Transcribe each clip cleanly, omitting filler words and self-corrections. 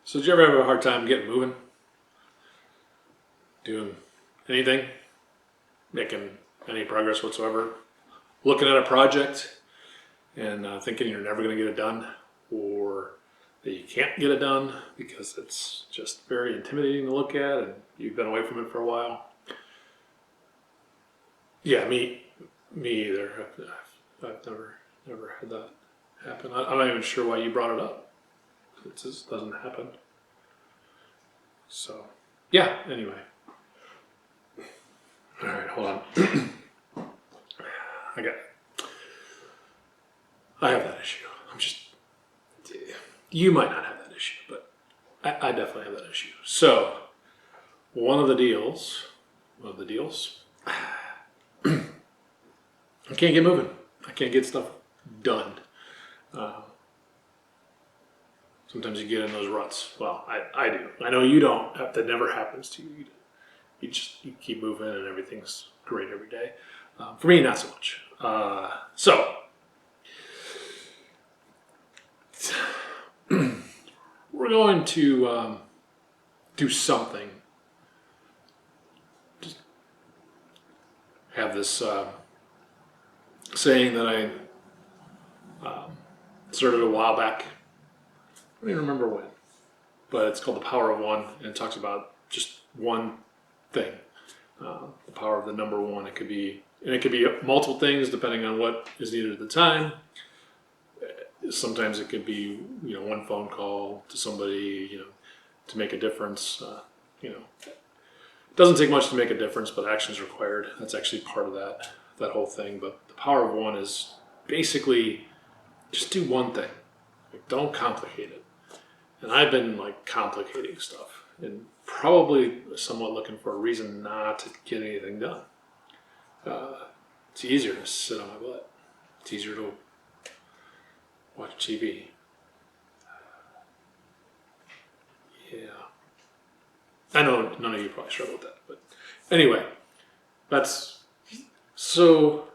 So did you ever have a hard time getting moving? Doing anything? Making any progress whatsoever? Looking at a project and thinking you're never going to get it done, or that you can't get it done because it's just very intimidating to look at and you've been away from it for a while? Yeah, me either. I've never had that happen. I'm not even sure why you brought it up. It just doesn't happen. So, yeah, anyway. All right, hold on. I have that issue. You might not have that issue, but I definitely have that issue. So, one of the deals, I can't get moving. I can't get stuff done. Sometimes you get in those ruts. Well, I do. I know you don't. That never happens to you. You keep moving and everything's great every day. For me, not so much. So, we're going to do something. Just have this saying that I started a while back. I don't even remember when, but it's called the power of one, and it talks about just one thing. The power of the number one. It could be multiple things depending on what is needed at the time. Sometimes it could be, one phone call to somebody, to make a difference. It doesn't take much to make a difference, but action is required. That's actually part of that whole thing. But the power of one is basically just do one thing. Don't complicate it. And I've been complicating stuff and probably somewhat looking for a reason not to get anything done. It's easier to sit on my butt. It's easier to watch TV. Yeah. I know none of you probably struggle with that, but anyway, so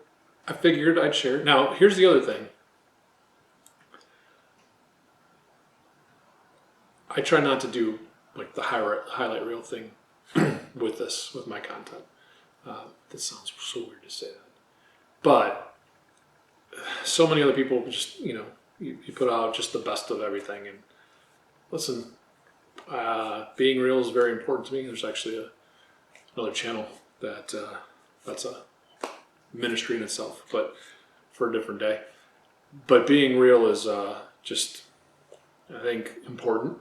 I figured I'd share. Now, here's the other thing. I try not to do the highlight reel thing with my content. That sounds so weird to say that, but so many other people just you put out just the best of everything. And listen, being real is very important to me. There's actually another channel that's a ministry in itself, but for a different day. But being real is just, I think, important.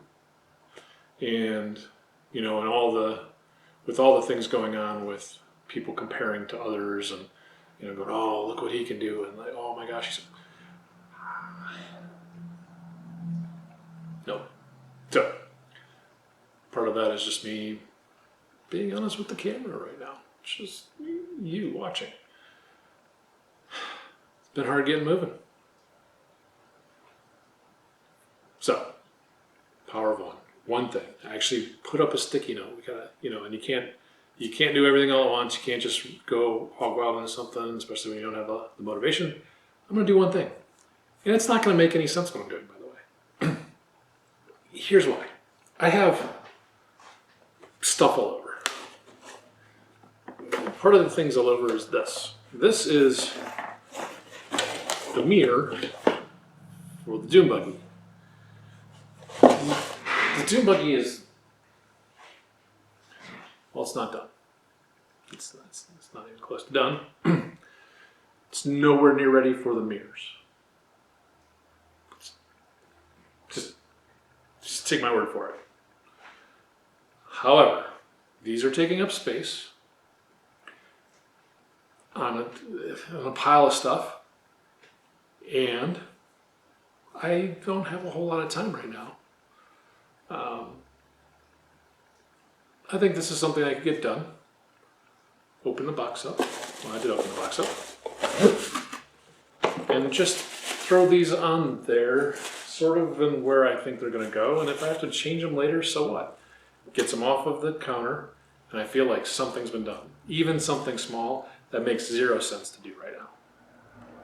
And and with all the things going on with people comparing to others and going, oh, look what he can do, and oh my gosh, he's no. So part of that is just me being honest with the camera right now. It's just you watching. It's been hard getting moving. So, power of one. One thing. I actually put up a sticky note. We gotta, and you can't do everything all at once. You can't just go hog wild into something, especially when you don't have the motivation. I'm gonna do one thing. And it's not gonna make any sense what I'm doing, by the way. Here's why. I have stuff all over. Part of the things all over is this. This is the mirror for the Dune Buggy. The Dune Buggy is, well, it's not done. It's not even close to done. It's nowhere near ready for the mirrors. Just take my word for it. However, these are taking up space on a pile of stuff, and I don't have a whole lot of time right now. I think this is something I could get done. Open the box up. Well, I did open the box up. And just throw these on there, sort of in where I think they're going to go. And if I have to change them later, so what? Gets them off of the counter, and I feel like something's been done. Even something small that makes 0 sense to do right now.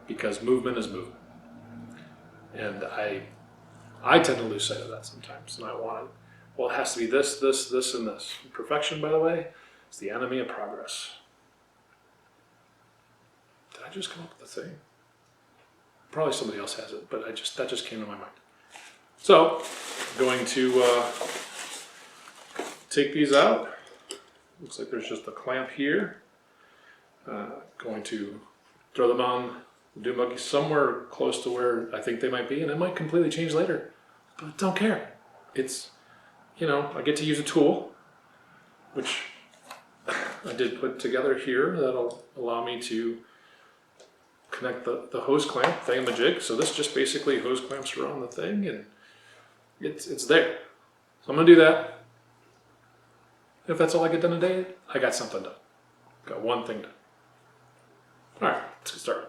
Because movement is movement. And I tend to lose sight of that sometimes, and I want Well, it has to be this, this, this, and this. Perfection, by the way, is the enemy of progress. Did I just come up with the thing? Probably somebody else has it, but that just came to my mind. So, I'm going to take these out. Looks like there's just a clamp here. Going to throw them on the Dune Buggy somewhere close to where I think they might be, and it might completely change later. But don't care. It's, you know, I get to use a tool, which I did put together here that'll allow me to connect the hose clamp thingamajig. So this just basically hose clamps around the thing, and it's there. So I'm gonna do that. If that's all I get done today, I got something done. Got one thing done. All right, let's get started.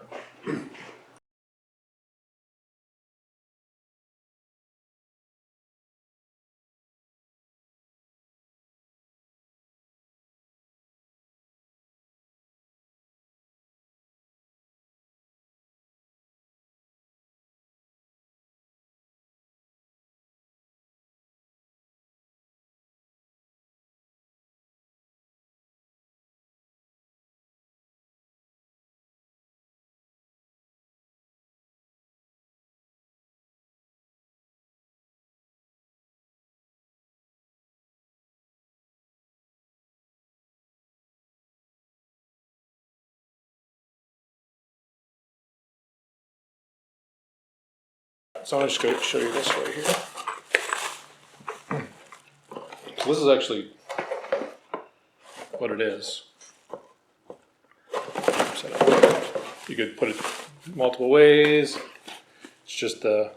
So I'm just going to show you this right here. So this is actually what it is. You could put it multiple ways. It's just the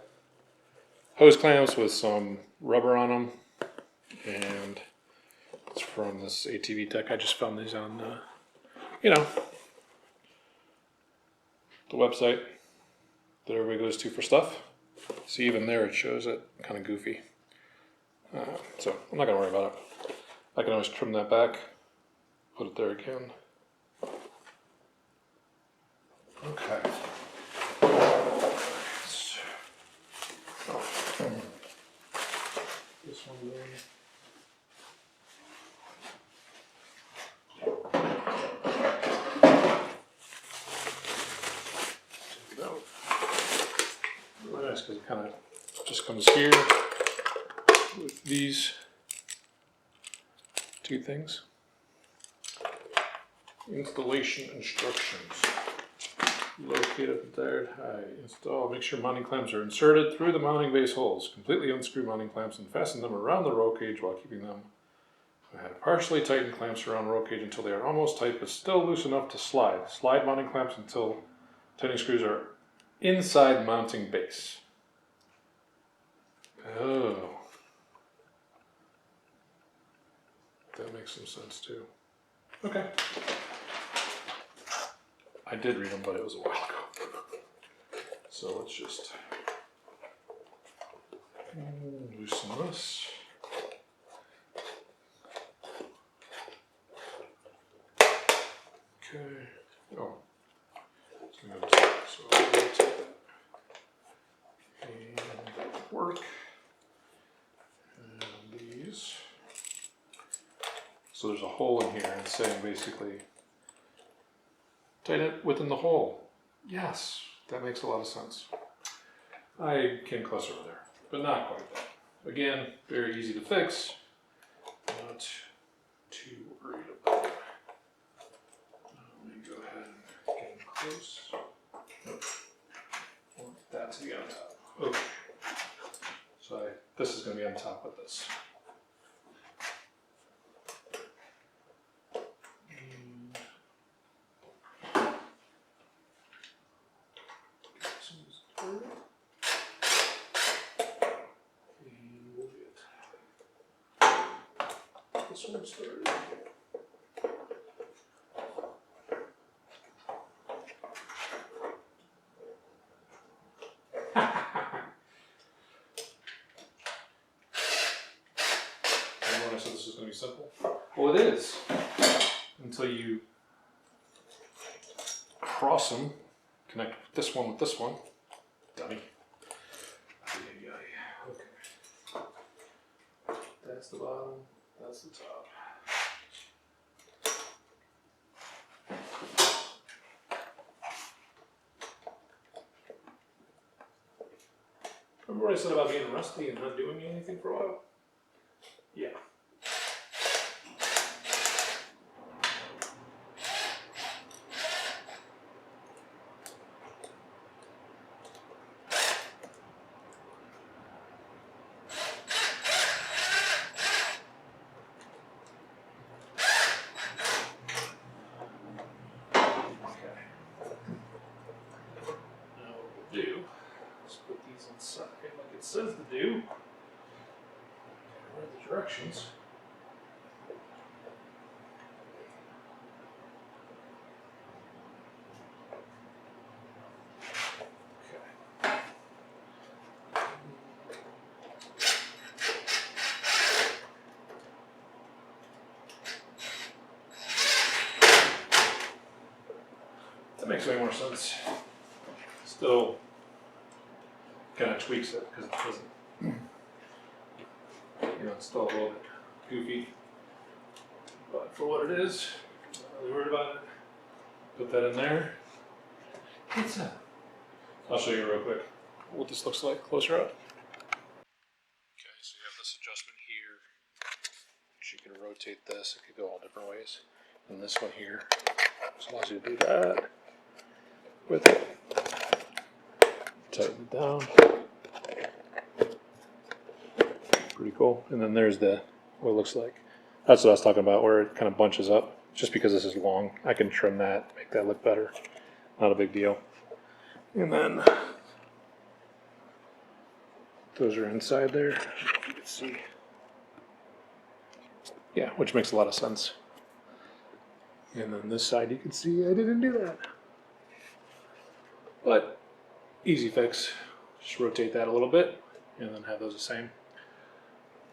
hose clamps with some rubber on them, and it's from this ATV Tech. I just found these on, you know, the website that everybody goes to for stuff. See, even there it shows it kind of goofy. So I'm not gonna worry about it. I can always trim that back, put it there again. Okay. This one there. Take it out. Really nice because it kind of just comes here with these two things. Installation instructions. Locate at the desired height. Install. Make sure mounting clamps are inserted through the mounting base holes. Completely unscrew mounting clamps and fasten them around the roll cage while keeping them. I had partially tightened clamps around roll cage until they are almost tight but still loose enough to slide. Slide mounting clamps until tightening screws are inside mounting base. Oh. That makes some sense too. Okay. I did read them, but it was a while ago. So let's just loosen this. Okay. Oh. So I'll take that. And work. And these. So there's a hole in here, and it's saying basically tighten it within the hole. Yes, that makes a lot of sense. I came closer over there, but not quite that. Again, very easy to fix. Not too worried about it. Let me go ahead and get in close. Want that to be on top. Okay. So this is going to be on top of this. This one started. Remember when I said this was going to be simple? Well, it is. Until you cross them, connect this one with this one. Dummy. Okay. That That's the bottom. That's the top. Remember what I said about being rusty and not doing anything for a while? Yeah. Do. Let's put these inside like it says to do. Read the directions. Okay. That makes way more sense. Still kind of tweaks it because it doesn't, it's still a little bit goofy. But for what it is, I'm not really worried about it. Put that in there. I'll show you real quick what this looks like closer up. Okay, so you have this adjustment here. You can rotate this. It could go all different ways. And this one here just allows you to do that with it. Tighten it down. Pretty cool. And then there's what it looks like. That's what I was talking about, where it kind of bunches up. Just because this is long, I can trim that, make that look better. Not a big deal. And then those are inside there. You can see. Yeah, which makes a lot of sense. And then this side, you can see I didn't do that. But easy fix. Just rotate that a little bit and then have those the same.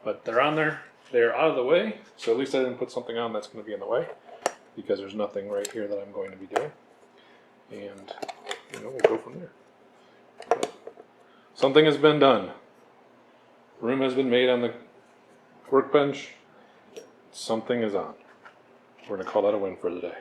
But they're on there. They're out of the way. So at least I didn't put something on that's going to be in the way, because there's nothing right here that I'm going to be doing. And we'll go from there. But something has been done. Room has been made on the workbench. Something is on. We're going to call that a win for the day.